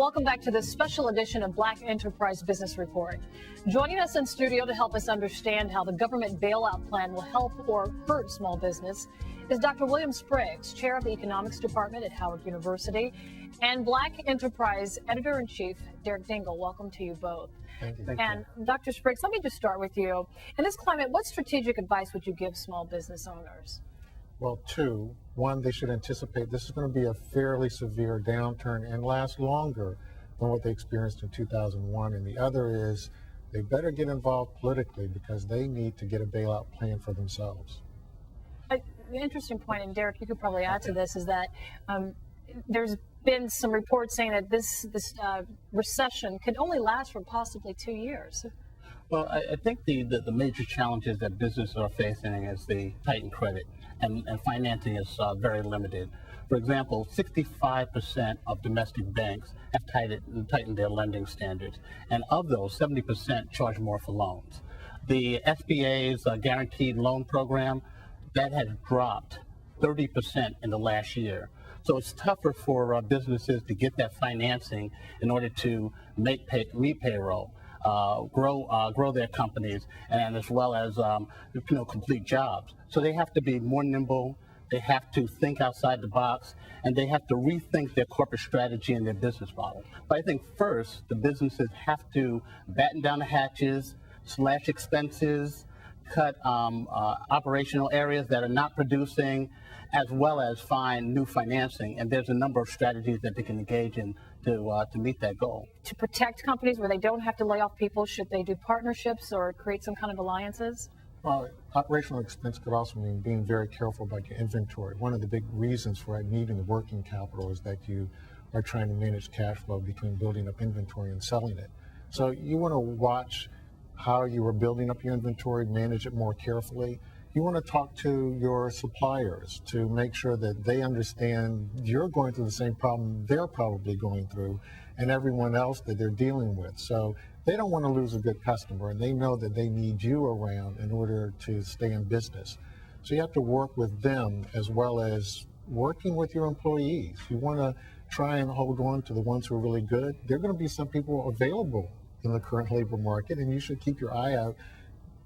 Welcome back to this special edition of Black Enterprise Business Report. Joining us in studio to help us understand how the government bailout plan will help or hurt small business is Dr. William Spriggs, chair of the economics department at Howard University, and Black Enterprise editor-in-chief Derek Dingle. Welcome to you both. Thank you. And Dr. Spriggs, let me just start with you. In this climate, what strategic advice would you give small business owners? Well, two. One, they should anticipate this is going to be a fairly severe downturn and last longer than what they experienced in 2001. And the other is they better get involved politically because they need to get a bailout plan for themselves. The interesting point, and Derek, you could probably add to this, is that there's been some reports saying that this recession could only last for possibly 2 years. Well, I think the major challenges that businesses are facing is the tightened credit, and financing is very limited. For example, 65% of domestic banks have tightened their lending standards, and of those, 70% charge more for loans. The SBA's guaranteed loan program, that has dropped 30% in the last year. So it's tougher for businesses to get that financing in order to meet payroll. Grow their companies, and as well as complete jobs. So they have to be more nimble. They have to think outside the box, and they have to rethink their corporate strategy and their business model. But I think first, the businesses have to batten down the hatches, slash expenses, cut operational areas that are not producing, as well as find new financing. And there's a number of strategies that they can engage in to meet that goal. To protect companies where they don't have to lay off people, should they do partnerships or create some kind of alliances? Well, operational expense could also mean being very careful about your inventory. One of the big reasons for needing the working capital is that you are trying to manage cash flow between building up inventory and selling it. So you want to watch how you are building up your inventory, manage it more carefully. You want to talk to your suppliers to make sure that they understand you're going through the same problem they're probably going through and everyone else that they're dealing with. So they don't want to lose a good customer, and they know that they need you around in order to stay in business. So you have to work with them as well as working with your employees. You want to try and hold on to the ones who are really good. There are going to be some people available in the current labor market, and you should keep your eye out.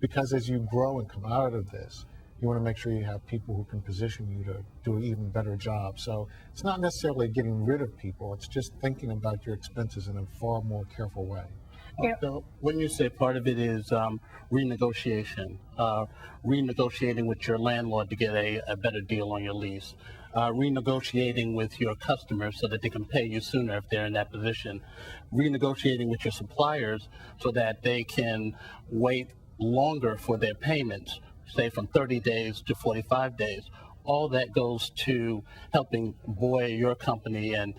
Because as you grow and come out of this, you want to make sure you have people who can position you to do an even better job. So it's not necessarily getting rid of people, it's just thinking about your expenses in a far more careful way. So when you say part of it is renegotiation, renegotiating with your landlord to get a better deal on your lease, renegotiating with your customers so that they can pay you sooner if they're in that position, renegotiating with your suppliers so that they can wait longer for their payments, say from 30 days to 45 days. All that goes to helping buoy your company and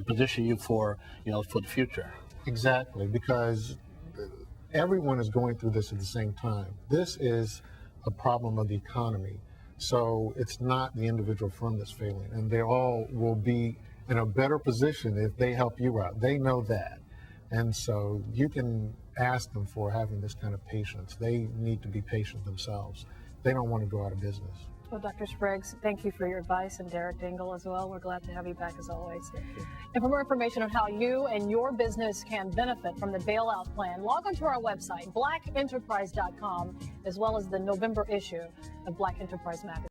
position you for the future. Exactly, because everyone is going through this at the same time. This is a problem of the economy. So it's not the individual firm that's failing, and they all will be in a better position if they help you out. They know that. And so you can ask them for having this kind of patience. They need to be patient themselves. They don't want to go out of business. Well, Dr. Spriggs, thank you for your advice, and Derek Dingle as well. We're glad to have you back as always. And for more information on how you and your business can benefit from the bailout plan, log on to our website, blackenterprise.com, as well as the November issue of Black Enterprise Magazine.